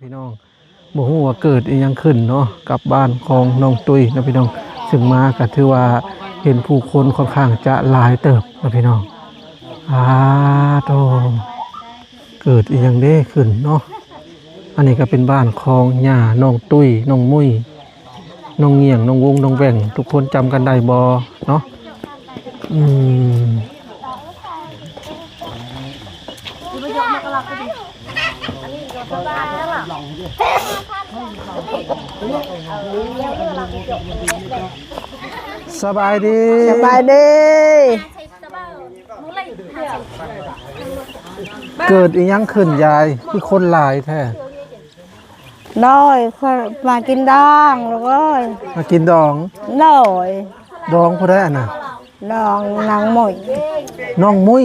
พี่น้องบ่ฮู้ว่าเกิดอีหยังขึ้นเนาะกับบ้านของน้องตุ้ยนะพี่น้องซึ่งมาก็ถือว่าเห็นผู้คนค่อนข้างจะหลายเติบนะพี่น้องโตเกิดอีหยังเด้ขึ้นเนาะอันนี้ก็เป็นบ้านของย่าน้องตุ้ยน้องมุ้ยน้องเงี่ยงน้องวงน้องแหว่งทุกคนจำกันได้บ่เนาะสบายดีสบายดีเกิดอีหยังขึ้นยายคือคนหลายแท้น้อยคนมากินดองลูกเอ้ยมากินดองน้อยดองผู้ใดอ่ะน่ะดองนางหมุยน้องมุ้ย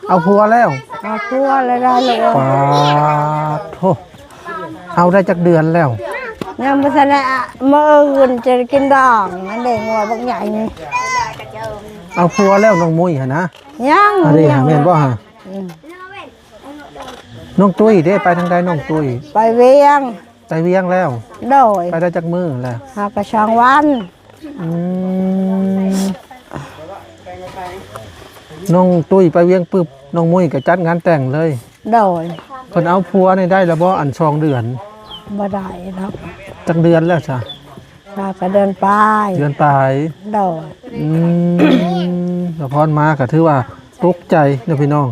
เอาผัวแล้วเอาผัวเลยได้ลูกปาโธ่เอาได้จักเดือนแล้วยังไม่ทันได้มื้ออื่นจะกินดองนั่นเด็กงัวบักใหญ่นี่เอาผัวแล้วน้องมุ้ยหั่นนะยังอันนี้หาแม่นบ่ฮะน้องตุ้ยเด้ไปทางใดน้องตุ้ยไปเวียงไปเวียงแล้วโดยไปได้จักมื้อแล้วหากระช่างวันน้องตุ้ยไปเวียงปึ๊บน้องมุ้ยก็จัดงานแต่งเลยโดยเพิ่นเอาผัวนี่ได้แล้วบ่อัน2เดือนบ่ได้เนาะจักเดือนแล้วจ้ะก็เดินไปเดือนปลายโดยแล้วพรมาก็ถือว่าตกใจเด้อพี่น้อง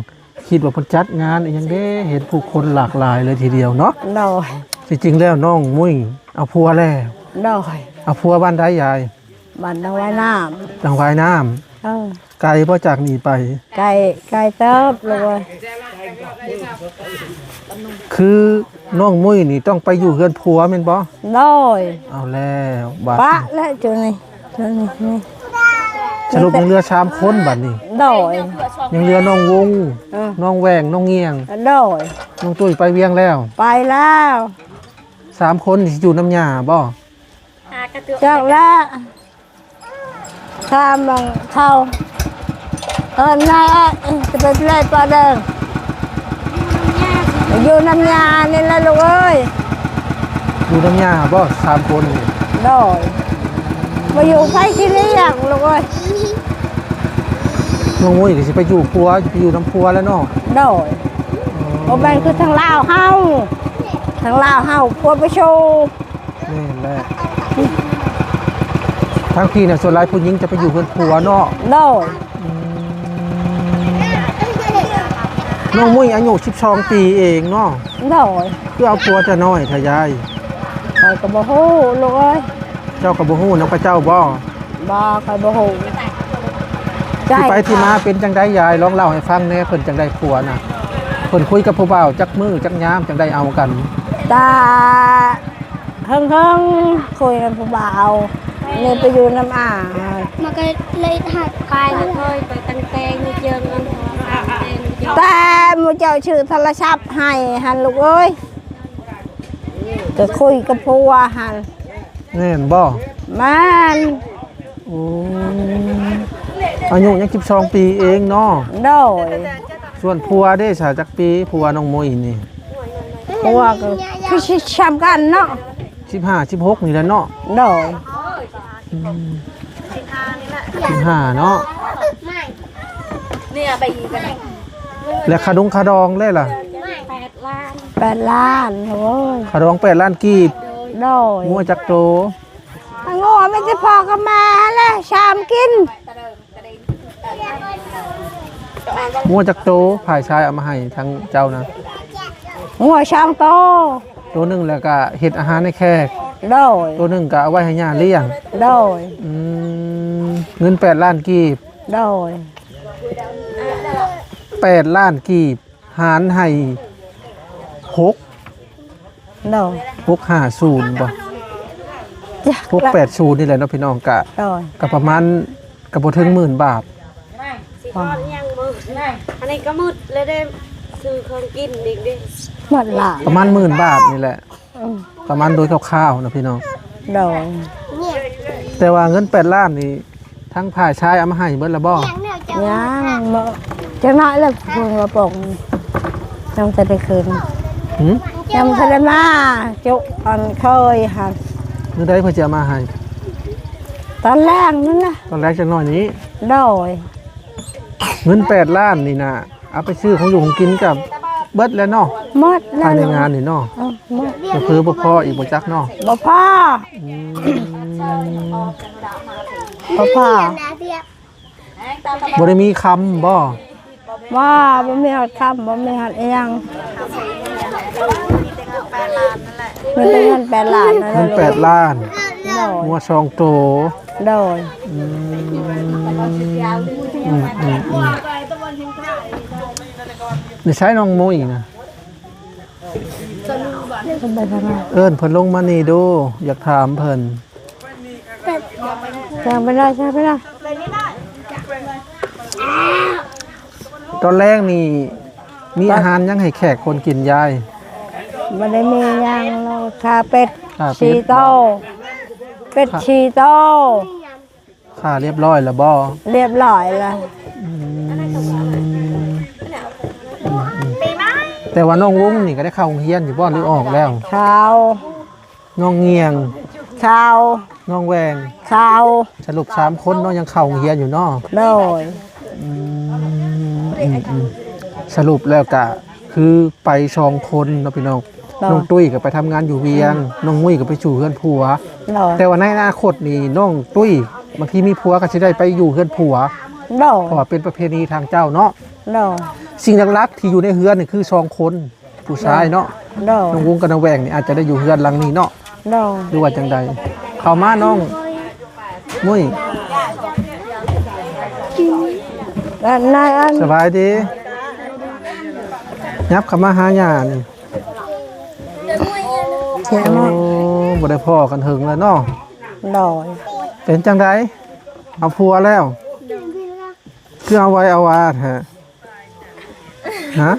คิดว่าเพิ่นจัดงานอีหยังเด้เห็นผู้คนหลากหลายเลยทีเดียวเนาะโดยจริงๆแล้วน้องมุ้ยเอาผัวแล้วโดยเอาผัวบ้านใดยายบ้านนางวายน้ำนางวายน้ำไกลบ่จากนี่ไปไกลเติบเลยคือน้องมุ้ยนี่ต้องไปอยู่เฮือนผัวแม่นบ่น้อยเอาแล้วบัดปะแล้วจุนี่นี่สรุปยังเหลือ3คนบัดนี้น้อยยังเหลือน้องวงน้องแหว่งน้องเงียงน้อยน้องตุ้ยไปเวียงแล้วไปแล้ว3คนสิอยู่น้ำยาบ่จากแล้วข้ามลงเข้าน่าจะไปเล่นปลาเดินอยู่น้ำยานี่แหละลูกเอ้ยอยู่น้ำยาบ่3คนนี่โดยมาอยู่ไฟที่เลี้ยงลูกเอ้ยน้องมุ้ยก็สิไปอยู่ผัวไปอยู่น้ำผัวแล้วเนาะโดยโอ้แม่คือทางลาวเฮาผัวไปโชว์นี่แหละทั้งพี่เนี่ยส่วนหลายผู้หญิงจะไปอยู่เพื่อนผัวเนาะโดยน้องมุ้ยอายุ12 ปีเองเนาะโดยคือเอาผัวจะน้อยทะยายใครก็บ่ฮู้ลูกเอ้ยเจ้าก็บ่ฮู้นำพระเจ้าบ่ใครบ่ฮู้ที่ไปที่มาเป็นจังได๋ยายลองเล่าให้ฟังแหน่เพิ่นจังได๋ผัวน่ะเพิ่นคุยกับผู้บ่าวจักมื้อจักยามจังได๋เอากันตาเฮิงคุยกับผู้บ่าวนี่ไปอยู่น้ำมันก็เลยหัดไปเลยไปตั้งแต่มีเจิงกันแต่มูเจ้าชื่อโทรศัพท์ให้หันลูกเอ้ยจะคุยกับผัวหันแน่นบ่มันอายุยัง12 ปีเองเนาะโดยส่วนผัวได้สาจักปีผัวน้องมุ้ยนี่ผัวก็คือชำกันเนาะ15 16นี่แหละเนาะโดย15เนาะเนี่ยไปอีกกันแล้วคาดองเลยล่ะ8 ล้านโอ้ยคาดอง8 ล้านกีบโดยงัวจักโตงัวไม่ได้พอกับแม่เลยชามกินงัวจักโตฝ่ายชายเอามาให้ทั้งเจ้านะงัวช่างโตตัวนึงแล้วก็เฮ็ดอาหารให้แขกโดยตัวนึงก็เอาไว้ให้ย่าเลี้ยงโดยเงิน8 ล้านกีบโดย8 ล้านกีบหารให้6โดย650บ่680นี่แหละเนาะพี่น้องกะก็ประมาณก็บ่ถึง10,000 บาทอันนี้ก็มืดเลยได้ซื้อของกินอีกดิหมดละประมาณ10,000 บาทนี่แหละประมาณโดยคร่าวๆนะพี่น้องโดยแต่ว่าเงิน8 ล้านนี่ทั้งฝ่ายชายเอามาให้เบิดละบ่ยังจังน้อยแล้วเพิ่งมาปงต้องจะได้คืน ยังทะเลมาจุอันเคยค่ะ มื้อใดเพิ่นจะเอามาให้ ตอนแรกนั่นนะ ตอนแรกจักหน่อยนี้ โดย เงิน8 ล้านนี่นะเอาไปซื้อของอยู่ของกินกับเบิดแล้วเนาะ หมดแล้ ภายว ในงานนี่เนาะ หมด จะเพิ่มบ่พออีกบ่จักเนาะ บ่พ่อบ่พ่อ บ่ได้มีคำบ่ ว่าบ่มีหัดคำบ่มีหัดอีหยังมันเป็นเงิน8 ล้านนั่นแห เงิ ละ น8 ล้าน โดย งัวซองโต โดย นี่ใช้น้องโมอีกนะ ก็ไปทำงาน เอิ้นเพิ่นลงมานี่ดูอยากถามเพิ่น จ้างไปได้จ้างไปได้ ตอนแรกนี่มีอาหารยังให้แขกคนกินยาย บ่ได้มีหยังเราคาเป็ด ขาเป็ ชี ด โตเป็ดชีโต ค่าเรียบร้อยแล้วบ่ เรียบร้อยแล้ว แต่ว่าน้องวงนี่ก็ได้เข้าโรงเรียนอยู่บ่หรือออกแล้ว ข้าว น้องเงียง ข้าว น้องแวง ข้าว สรุป3คนเนาะยังเข้าโรงเรียนอยู่เนาะ โดย สรุปแล้วก็คือไป2คนเนาะพี่น้องน้องตุ้ยก็ไปทำงานอยู่เวียงน้องมุ้ยก็ไปสู่เฮือนผัว โดย แต่ว่าในอนาคตนี่น้องตุ้ยบางทีมีผัวก็สิได้ไปอยู่เฮือนผัว โดย เพราะว่าเป็นประเพณีทางเจ้าเนาะ โดย สิ่งหลักๆที่อยู่ในเฮือนนี่คือ2คนผู้ชายเนาะ โดย น้องวงกับน้องแวงนี่อาจจะได้อยู่เฮือนหลังนี้เนาะ โดย หรือว่าจังใดเข้ามาน้องมุ้ย แล้วนายอัน สบายดียับเข้ามาหาหญ้านี่ เสีย โอ้ มาก บ่ได้พ่อกันถึงแล้วเนาะ โดย เป็นจังไดเอาผัวแล้วคือเอาไว้เอาวาดฮะฮะ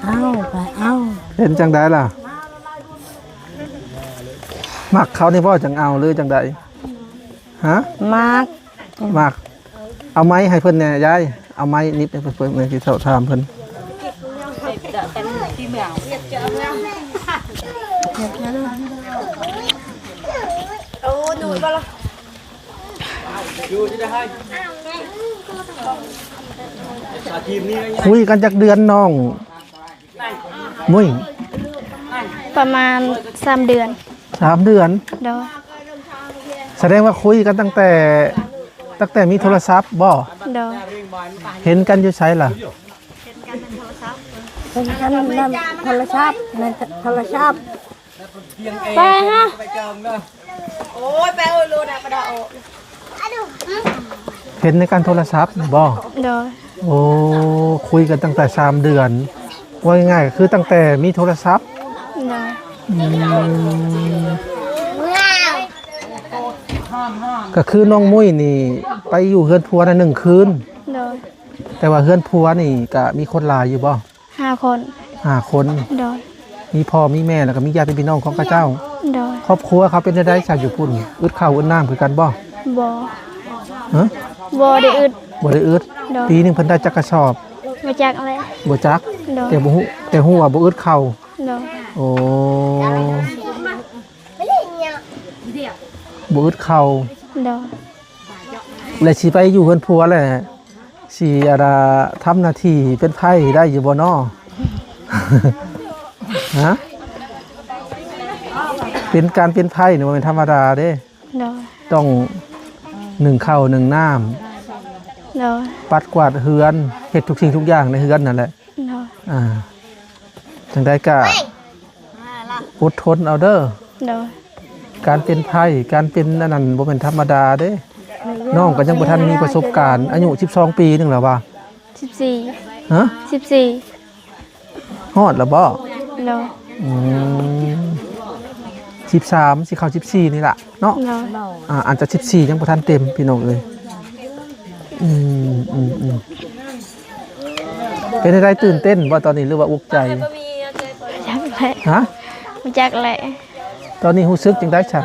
เอาไปเอา เป็นจังไดล่ะมักเขานี่พ่อจังเอาหรือจังไดฮะ มาก มักเอาไม้ให้เพิ่นแหน่ยายเอาไม้นิดให้เพิ่นเมื่อกี้เขาถามเพิ่นคุยกันจากเดือนน้องมุ้ย ประมาณ3 เดือน 3 เดือน โดย แสดงว่าคุยกันตั้งแต่มีโทรศัพท์บ่ โดย เห็นกันอยู่ไสล่ะ เป็นกันนำโทรศัพท์ในโทรศัพท์ ไปฮะ เห็นในการโทรศัพท์บ่ โดย โอ้คุยกันตั้งแต่3 เดือนว่าง่ายๆก็คือตั้งแต่มีโทรศัพท์ โดย ก็คือน้องมุ้ยนี่ไปอยู่เฮือนผัวน่ะ1 คืน โดย แต่ว่าเฮือนผัวนี่ก็มีคนหลายอยู่บ่ 5 คน 5 คน โดย มีพ่อมีแม่แล้วก็มีญาติพี่น้องของข้าเจ้า โดย ครอบครัวเขาเป็นได้ชาวอยู่พุ่นอึดข้าวอึดน้ำคือกันบ่ บ่ ฮะ บ่ได้อึด บ่ได้อึด โดย ปีหนึงเพิ่นได้จักกระสอบ มาจากอะไร บ่จัก โดย แต่ฮู้ว่าบ่อึดข้าว โดย โอ้บ่อึดข้าว โดย แล้วสิไปอยู่เฮือนผัวแหละสิทำหน้าที่เป็นไผได้อยู่บ่น้อ ฮะเป็นการเป็นไผนี่บ่แม่นธรรมดาเด้ โดย ต้อง1ข้าว1น้ำ โดย ปัดกวาดเฮือนเฮ็ดทุกสิ่งทุกอย่างในเฮือนนั่นแหละ โดย จังได้ก็อดทนเอาเด้อ โดย การเป็นไพ่การเป็นอันนั้นบ่เป็นธรรมดาเด้น้องก็ยังบ่ทันมีประสบการณ์อายุ12 ปีนึงแล้วว่า 14 ฮะ 14 ฮอดแล้วบ่ โดย อืม13สิเข้า14นี่ล่ะเนาะ โดย อาจจะ14ยังบ่ทันเต็มพี่น้องเอ้ยเป็นได้ตื่นเต้นบ่ตอนนี้หรือว่าอุกใจ จากแหละ ฮะ มาจากแหละ ตอนนี้รู้สึกจังได้ฉะ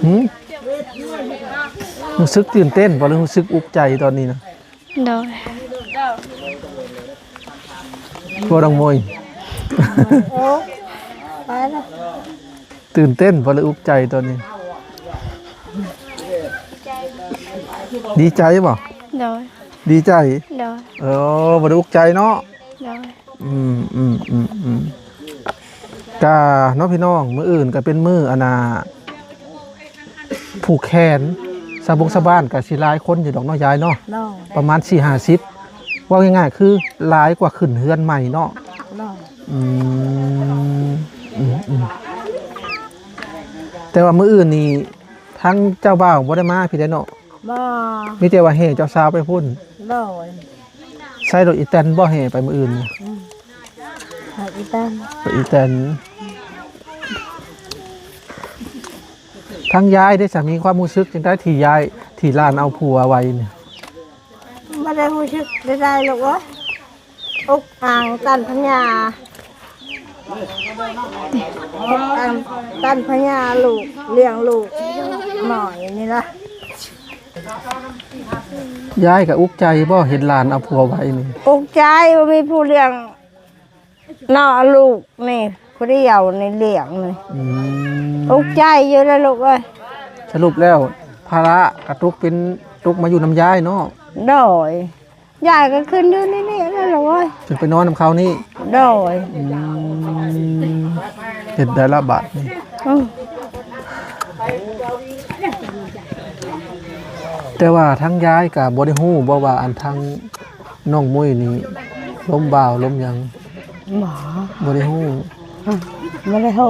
หืมรู้สึกตื่นเต้นบ่หรือรู้สึกอุกใจตอนนี้นะ โดย บ่ต้องมวย โอ้ไปแล้ว ตื่นเต้นบ่เลยอุกใจตอนนี้ ดีใจบ่ โดย ดีใจ โดย บ่ได้อุกใจเนาะ โดย กาเนาะพี่น้องมื้ออื่นก็เป็นมื้ออนาผูกแขนสะบงสะบ้านก็สิหลายคนอยู่ดอกเนาะยายเนาะ น้อง ประมาณ 4-50ว่าง่ายๆคือหลายกว่าขึ้นเฮือนใหม่เนาะ น้อง อืมแต่ว่ามื้ออื่นนี่ทั้งเจ้าบ่าวบ่ได้มาพี่ได้เนาะ บ่ มีแต่ว่าแห่เจ้าสาวไปพุ่น บ่ ใส่รถอีแตนบ่แห่ไปมื้ออื่นนี่ หาอีตัน รถอีแตนทั้งยายได้สามีความรู้สึกจังได้ที่ยายที่ลานเอาผัวไว้เนี่ย บ่ได้รู้สึกได้หรอกวะอกอ่างตันพญาอกอ่างตันพญาลูกเลี้ยงลูกหน่อยนี่ล่ะ ยายก็อุกใจบ่เห็นหลานเอาผัวไว้นี่ อกใจว่ามีผู้เลี้ยงน้อลูกนี่ผู้เดียวในเลี้ยงนี่ อืม อกใจอยู่แล้วลูกเอ้ย สรุปแล้วภาระกระตุกเป็นตุกมาอยู่น้ำยายเนาะ โดยยายก็ขึ้นอยู่นี่แล้วลูกเอ้ย ถึงไปนอนน้ำเขานี่ โดย เห็ดได้ละบาทนี่ อืม แต่ว่าทั้งยายกับบริหูบ่ว่าอันทั้งน้องมุ้ยนี่ล้มบ่าวล้มหยัง หมอบ ริหู ไม่ได้หู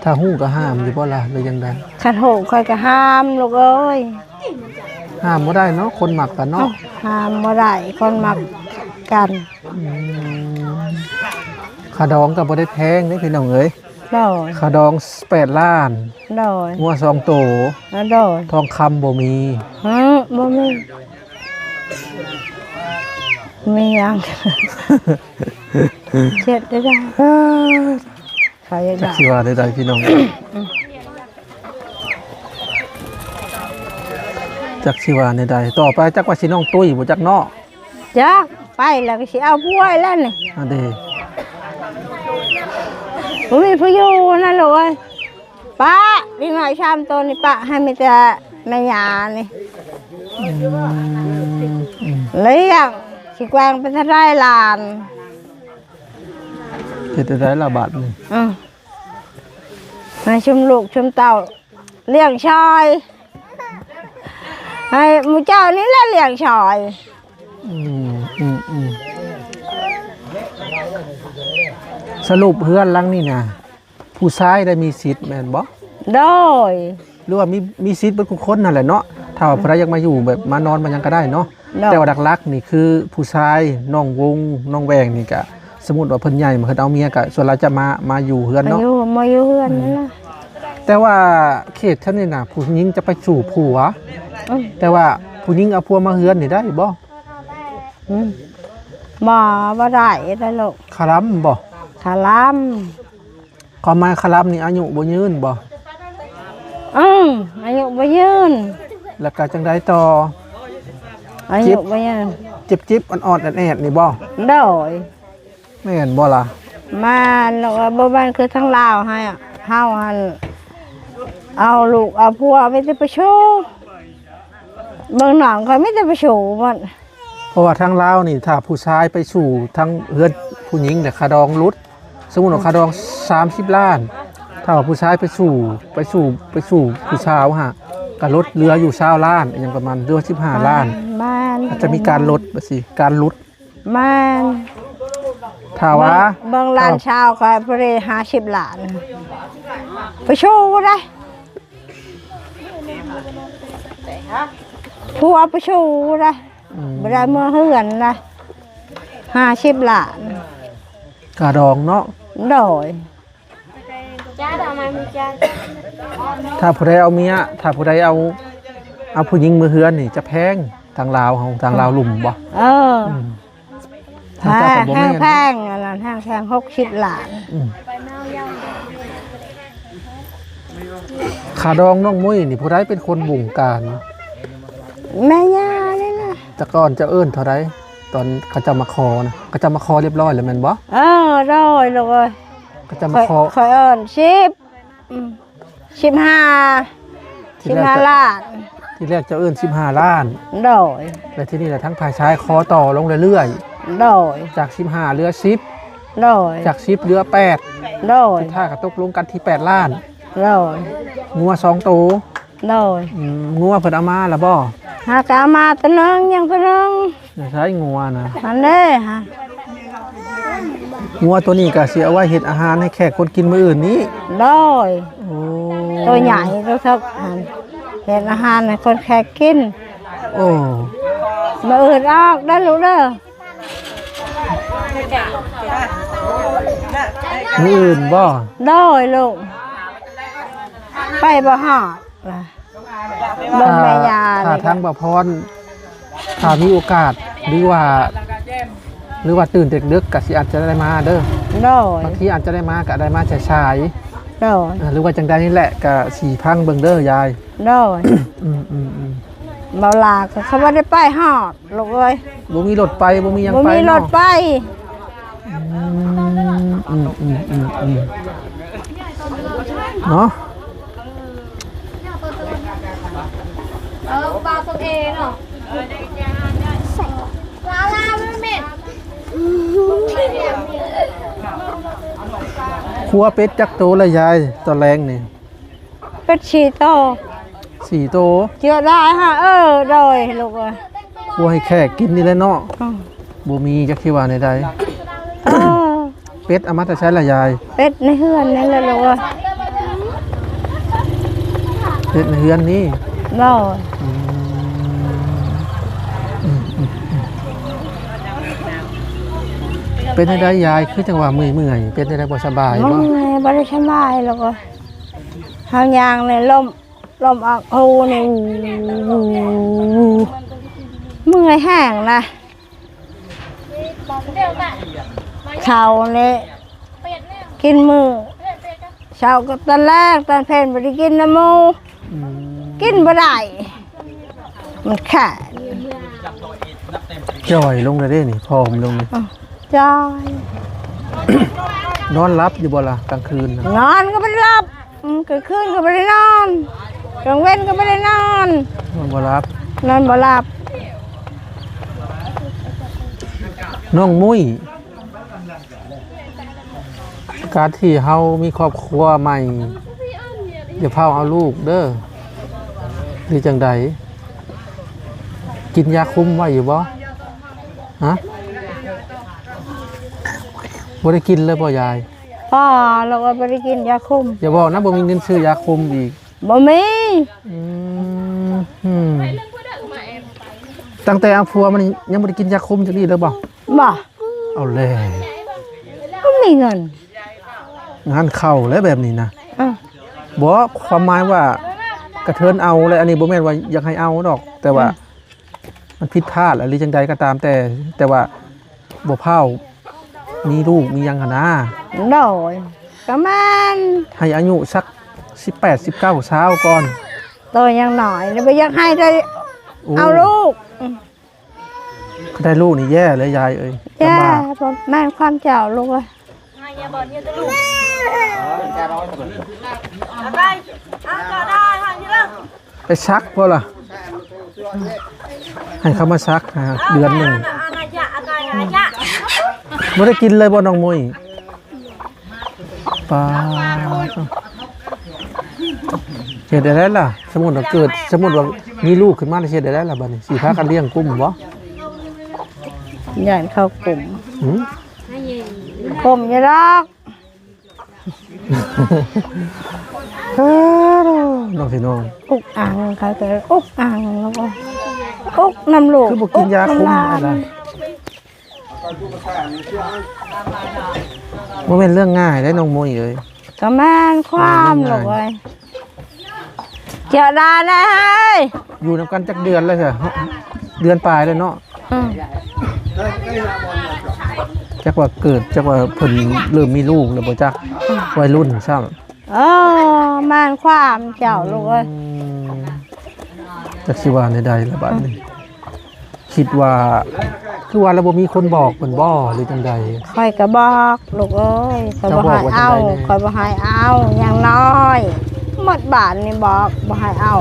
ถ้าหูก็ห้ามอยู่บ่ล่ะหรือยังไง ขัดหูคอยก็ห้ามลูกเอ้ย ห้ามบ่ได้เนาะคนหมักกันเนาะ ห้ามบ่ได้คนมักกัน ขาดองก็บ่ได้แพงเด้พี่น้องเอ้ย โดย ขาดอง8ล้าน โดย งัว2โต โดย ทองคำบ่มี บ่มีมีหยังเช็ดได้ใคร จัก ได้ สิว่าได้ๆพี่น้อง จักสิว่าได้ๆต่อไปจักว่าสิน้องตุ้ยบ่จักเนาะ จักไปแล้วก็สิเอาผู้ไว้แล้วนี่ อันเด้ บ่มีผู้อยู่นั่นลูกเอ้ยป้านี่หน่อยชามตัวนี่ป้าให้มีแต่แม่ยานี่เลี้ยงสิแกวงเป็นทะเลลาน เฮ็ดได้ละบาทนี่ ให้ชุมลูกชุมเต่าเลี้ยงชอยให้หมูเจ้านี่แหละเลี้ยงชอย สรุปเฮือนหลังนี่นะผู้ชายได้มีสิทธิ์แม่นบ่ โดย หรือว่ามีสิทธิ์เบิดทุกคนนั่นแหละเนาะถ้าว่าผู้ใดอยากมาอยู่แบบมานอนมันยังก็ได้เนาะแต่ว่าหลักๆนี่คือผู้ชายน้องวงน้องแวงนี่ก็สมมุติว่าเพิ่นใหญ่มาเพิ่นเอาเมียก็ส่วนเราจะมาอยู่เฮือน มา เนาะ อยู่เฮือนนั่นล่ะ แต่ว่าเขตท่านนี่น่ะผู้หญิงจะไปสู่ผัว แต่ว่าผู้หญิงเอาผัวมาเฮือนนี่ได้บ่ บ่ได้แล้วลูก คารัมบ่ คาลัม ความหมายคารัมนี่อายุบ่ยืนบ่ อายุบ่ยืน แล้วก็จังไดต่อ อายุบ่ยืน จิบๆอ่อนๆแอดๆนี่บ่ โดย แม่นบ่ล่ะ มาลูกบ่บ้านคือทั้งลาวให้เฮาหันเอาลูกเอาผัวไม่ได้ไปโชว์เบิ่งหนังก็ไม่ได้ไปโชว์มัน เพราะว่าทางลาวนี่ถ้าผู้ชายไปสู่ทางเฮือนผู้หญิงเนี่ยคาดองรุดสมมุติว่าคาดอง30ล้าน ถ้าว่าผู้ชายไปสู่ผู้สาวฮะก็ลดเหลืออยู่20ล้านอย่างประมาณเดือน15ล้าน มัน อาจจะมีการลดบ่สิการลด มัน ถ้าว่า เบิ่งล้านชาวก็บ่ได้50ล้านไปโชว์ได้ผัวไปโชว์ได้บ่ได้เมื่อเฮือนนะ50ล้าน กาดองเนาะ โดย จ้าทำไมมึงจ้า ถ้าผู้ใดเอาเมียถ้าผู้ใดเอาผู้หญิงมือเฮือนนี่จะแพงทางลาวเฮาทางลาวลุ่มบ่ ทางเจ้าก็บ่ แพ แม่ ง น แพงอันนั้นแพง60ล้าน ขาดองน้องมุ้ยนี่ผู้ใดเป็นคนบงการ แม่ย่านี่นะ แต่ก่อนจะเอิ้นเท่าใดตอนเขาจะมาขอนะเขาจะมาขอเรียบร้อยแล้วแม่นบ่ ได้ลูกเอ้ย เขาจะมาขอ เคยเอิ้น15ล้าน ที่แรกจะเอิ้น15ล้าน โดย และที่นี่แหละทั้งฝ่ายชายขอต่อลงเรื่อย โดย ๆจาก15เหลือ โดย 10จาก10เหลือ8 โดย สุดท้ายก็ตกลงกันที่8ล้าน โดย งัว2ตัว โดย งัวเพิ่นเอามาแล้วบ่ หากามาตัวนึงยังตัวนึง จะใช้งัวนะ อันนี้ฮะ งัวตัวนี้ก็สิเอาไว้เฮ็ดอาหารให้แขกคนกินมื้ออื่นนี้ โดย โอ้ ตัวใหญ่ตัวทักหันเป็นอาหารให้คนแขกกิน โอ้ มาอื่นออกได้ลูกเด้อ มื้ออื่นบ่ โดยลูกไปบ่ฮอดล่ะเบิ่งแม่ยา ถ้า นี่ ทางบ่พรถ้ามีโอกาสหรือว่าตื่นดึกๆก็สิอาจจะได้มาเด้อ โดย บางทีอาจจะได้มาก็ได้มาฉาย โดย ๆหรือว่าจังใดนี่แหละก็สิพังเบิ่งเด้อยาย โดย อืม เบาลาก็เขาบ่ได้ไปฮอดลูกเอ้ย บ่มีรถไปบ่มีหยัง บ่ ไป มีรถไป เนาะ ปลาตัวเองเนาะลาลาไม่เม็ด ครัวเป็ดจักโตละยายตอนแรงนี่ เป็ดชีโต 4โต เจือได้ฮะโดยลูกเอ้ย ครัวให้แขกกินนี่แหละเนาะ อืม บ่มีจักที่ว่าใด เออ ๆเป็ดเอามาแต่ใช้ละยาย เป็ดในเฮือนนี่แหละลูกเอ้ย เป็ดในเฮือนนี่ โดย เป็นได้ยายคือจังหวะเมื่อยเป็นได้บ่สบาย มึ บ่ งไงบ่ได้สบายลูกเอ้ยหางยางเนี่ยลมออกหูนี่เมื่อยแห้งนะเขาเนี่ยกินมือเช้าก็ตอนแรกตอนเพลนบ่ได้กินน้ำมูก อืม กินบ่ได้มันแข็ง จ่อยลงเลยเด้นี่ผอมลงนี่ จอย นอนรับอยู่บ่ล่ะกลางคืนน่ะ นอนก็ไม่ได้หลับกลางคืนก็ไม่ได้นอนกลางเว้นก็ไม่ได้นอน นอนบ่รับ นอนบ่หลับ น้องมุ้ยการที่เฮามีครอบครัวใหม่อย่าเผาเอาลูกเด้อหรือจังใดกินยาคุมไว้อยู่บ่ฮะบ่ได้กินเลยบ่ยาย พ่อเราก็ไม่ได้กินยาคุม อย่าบอกนะบ่มีเงินซื้อยาคุมอีก บ่มี อืมตั้งแต่เอาผัวมันยังบ่ได้กินยาคุมจักนี้เลยบ่ บ่ เอาแล้ว บ่มีเงิน งานเข้าแล้วแบบนี้นะ อ่ะ บ่ความหมายว่ากระเทินเอาเลยอันนี้บ่แม่นว่าอยากให้เอาดอก แต่ว่ามันผิดพลาดหรือจังใดก็ตามแต่ว่าบ่เผามีลูกมีหยังหั่นนะ โดยก็มัน ให้อายุสัก18 19 20ก่อน ตัวยังหน่อยแล้วบ่อยากให้ได้ โอ้ เอาลูก ก็ได้ลูกนี่แย่เลยยายเอ้ย จ้า ลำบาก บ่แม่นความเจ้าลูกเอ้ย ไปซักบ่ล่ะให้เขามาซักเดือนหนึงบ่ได้กินเลยบ่น้องมุ้ยปลาเฮ็ดได้ล่ะ สมมุติว่ามีลูกขึ้นมาแล้วเฮ็ดได้ล่ะบัดนี้สิพากันเลี้ยงกุ้มบ่ ย่านเข้ากลุ่ม หืม กลุ่มอย่ารัก น้องพี่น้อง อุกอ่างเขาก็อุกอ่างแล้วก็อุกน้ำลูก คือบ่กินยาคุม ก อะไร น้ำลาย บ่แม่นเรื่องง่ายได้น้องมุ้ยเอ้ย ก็แม่นความลูกเอ้ยเจ้าดาได้ให้ อยู่นำกันจักเดือนแล้วจ้ะเดือนปลายแล้วเนาะ อืม จักว่าเกิดจักว่าเพิ่นเริ่มมีลูกแล้วบ่จักวัยรุ่นซ้ำ เออแม่นความเจ้าลูกเอ้ย จักสิว่าในใดละบัดนี้ คิดว่าคือว่าเราบ่มีคนบอกเพิ่นบ่หรือจังใด ค่อยก็บอกลูกเอ้ยค่อยบ่ให้เอาค่อยบ่ให้เอาอย่างน้อยหมดบาทนี่บอกบ่ให้เอา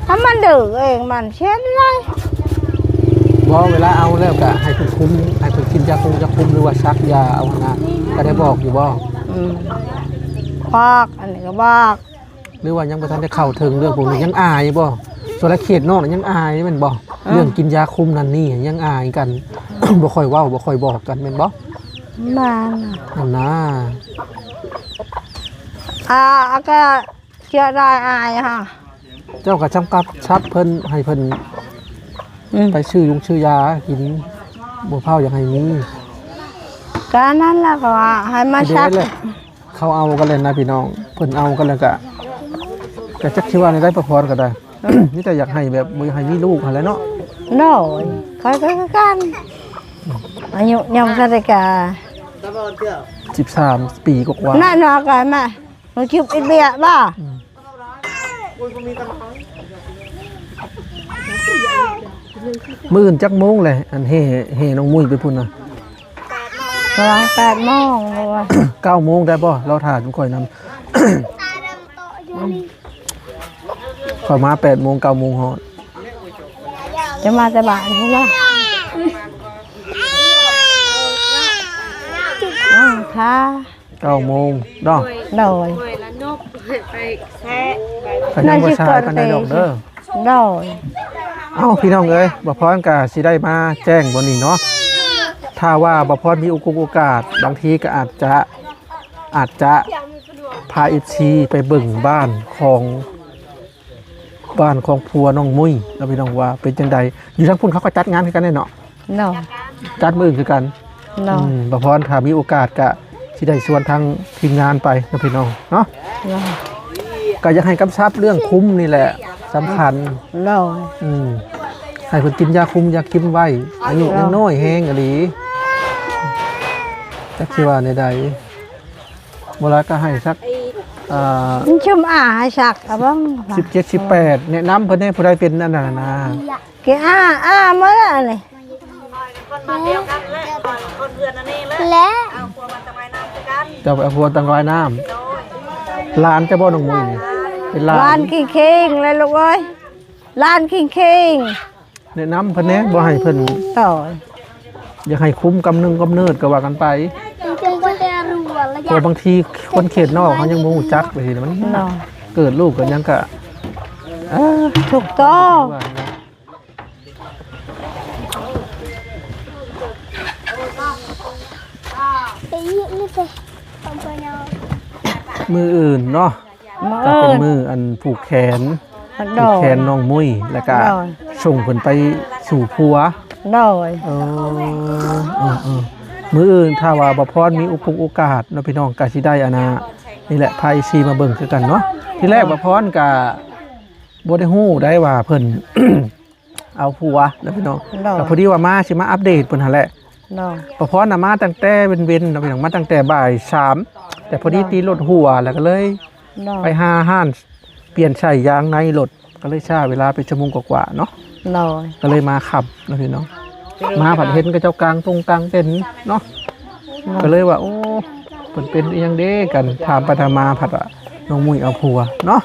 ถ้ามันดื้อเองมันเช่นไร บ่เวลาเอาแล้วก็ให้เพิ่นคุมให้เพิ่นกินยาคุมหรือว่าซักยาเอานะก็ได้บอกอยู่บ่ บอกอันนี้ก็บอก หรือว่ายังบ่ทันได้เข้าถึงเรื่องพวกนี้ยังอายบ่ส่วนละเขตนอกน่ะยังอายแม่นบ่เรื่องกินยาคุมนั่นนี่ยังอายกัน บ่ค่อยเว้าบ่ค่อยบอกกันแม่นบ่ มัน นั่นนะ ก็เชื่อได้อายค่ะ เจ้าก็จำกับชับเพิ่นให้เพิ่นไปซื้ซื้อยากินบ่เผาอยากให้มี การนั้นแล้วก็ว่าให้มา ที ชั เดียว ก เลยเขาเอากันเลยนะพี่น้องเพิ่นเอากันแล้วก็จักสิว่าได้ประพรก็ได้ นี่แต่อยากให้แบบบ่อยากให้มีลูกหั่นแหละเนาะ โน่ยคอยกันอายุยังสัตกา 13 ปีกว่า นั่นนอกันมาหนูชิบอีเบียบ้า มื้ออื่นจักโมงเลยอันเฮน้องมุ้ยไปพุ่นน่ะ ประมาณ8 โมงเลยว่า 9 โมงได้บ่เราถ่าจุ่มข่อยนำ ข่อยมา8 โมง 9 โมงฮอด จะมาจะบ้านใช่ไหมค่ะ 9 โมงเนาะ โดย หวยละนกไปแซะ ก็ยังบ่ช้าปานใดดอกเด้อ โดย เอ้าพี่น้องเอ้ยบ่พรก็สิได้มาแจ้งบ่นี่เนาะถ้าว่าบ่พรมีโอกาสบางทีก็อาจจะพา FC ไปเบิ่งบ้านของผัวน้องมุ้ยแล้วพี่น้องว่าเป็นจังใดอยู่ทางพุ่นเขาก็จัดงานคือกันแน่เนาะ โดย จัดมื้ออื่นคือกัน โดย บ่พรถ้ามีโอกาสก็สิได้ชวนทางทีมงานไปนะพี่น้องเนาะ โดย ก็อยากให้กำชับเรื่องคุ้มนี่แหละสำคัญ โดย ให้เพิ่นกินยาคุมยาคิมไว้อายุยังน้อยแฮงอะหลีจักสิว่าในใดบ่ละก็ให้สักมันชุ่มให้สักอะบ้าง 17 18แนะนำเพิ่นให้ผู้ใดเป็นอันนั้นน่ะ แกเมื่อไร และ เจ้าไปเอาผัวตั้งไว้น้ำหลานจะบ่น้องมุ้ยนี่เป็นหลา ร้าน นคิงเลยลูกเอ้ยร้านคิง แนะนำเพิ่นแหน่บ่ให้เพิ่น ต่อ อยากให้คุ้มกำเนิดก็ว่ากันไป เป็นก็จะรู้ว่าละ เพราะบางทีคนเขตนอกเขายังบ่ฮู้จักไปทีมัน เนาะ เกิดลูกก็ยังก็ ถูกต้อง ว่านะ ไปยี่นี่ไปทำไปเนาะ มืออื่นเนาะก็เป็นมืออันผูกแขน โด ผูก ย แขนน้องมุ้ยแล้วก็ ได้ ส่งเพิ่นไปสู่ผัว โดย มืออื่นถ้าว่าบ่พรมีโอกาสเนาะพี่น้องก็สิได้อานานี่แหละพาซีมาเบิ่งคือกันเนาะทีแรกบ่พรก็บ่ได้ฮู้ได้ว่าเพิ่น เอาผัวแล้วพี่น้องก็พอดีว่ามาสิมาอัปเดตเพิ่นหั่นแหละ โดย บ่พรน่ะมาตั้งแต่เว้นๆเนาะพี่น้องมาตั้งแต่บ่าย3แต่พอดีตีรถหัวแล้วก็เลย โด ไป ย หาห้านเปลี่ยนใส่ยางในรถก็เลยช้าเวลาไปชั่วโมงกว่าๆเนาะ โดย ก็เลยมาขับนะพี่น้องมาผัดเห็นกับเจ้ากลางตรงกลางเต็นท์เนาะก็เลยว่าโอ้เป็นอีหยังเด้กันถามไปถามมาผัดว่าน้องมุ้ยเอาผัวเนาะ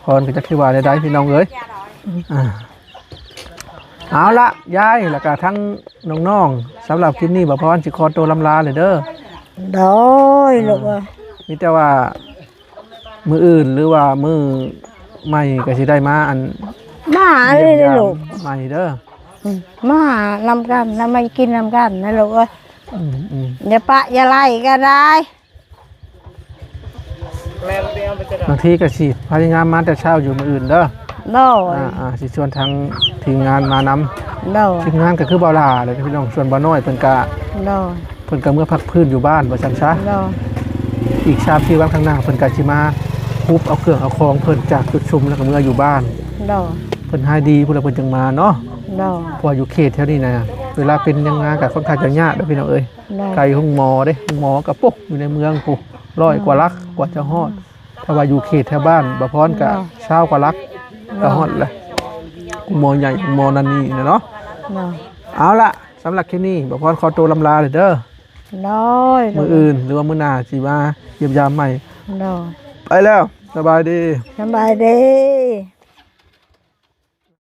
พรก็จะคิดว่าได้พี่น้องเอ้ยเอาละยายแล้วก็ทั้งน้องๆสำหรับคลิปนี้บ่พรสิขอตัวลำลาเลยเด้อ โดยลูกเอ้ย มีแต่ว่ามืออื่นหรือว่ามือใหม่ก็สิได้มาอัน มาเลยเลยลูก ใหม่เด้อ มานำกันแล้วมากินนำกันนะลูกเอ้ย อืม อย่าปะอย่าไล่ก็ได้ บางทีก็สิพยายามมาแต่เช้าอยู่มืออื่นเด้อ โดย สิชวนทางทีมงานมานำ โดย ทีมงานก็คือบ่าวลาเลยพี่น้องส่วนบ่าวน้อยเพิ่นก็ โดย เมื่อพักพื้นอยู่บ้านว่าซั่นซะ โดย อีก3-4วันข้างหน้าเพิ่นก็สิมาฮุบเอาเครื่องเอาของเพิ่นจากจุดชุมแล้วก็เมื่ออยู่บ้าน โดย เพิ่นหายดีพุ่นละเพิ่นจึงมาเนาะ โดย เพราะว่าอยู่เขตแถวนี้นะเวลาเป็นยังงานก็ค่อนข้างจะยากเด้อพี่น้องเอ้ย โดย ไกลห้องหมอเด้ห้องหมอกับปุ๊กอยู่ในเมืองปุ๊100 กว่าลักกว่าจะฮอดถ้าว่าอยู่เขตแถวบ้านบ่พรก็20 กว่าลักก็ฮอดแหละก หมอใหญ่หมอนั่นนี่เนาะ เนาะ เอาละสำหรับคลิปนี้บอกพรขอตัวลำลาเลยเด้อ น้อย มืออื่นหรือว่ามื้อหน้าสิมาเยี่ยมยามใหม่ เนาะ ไปแล้วสบายดี สบายดี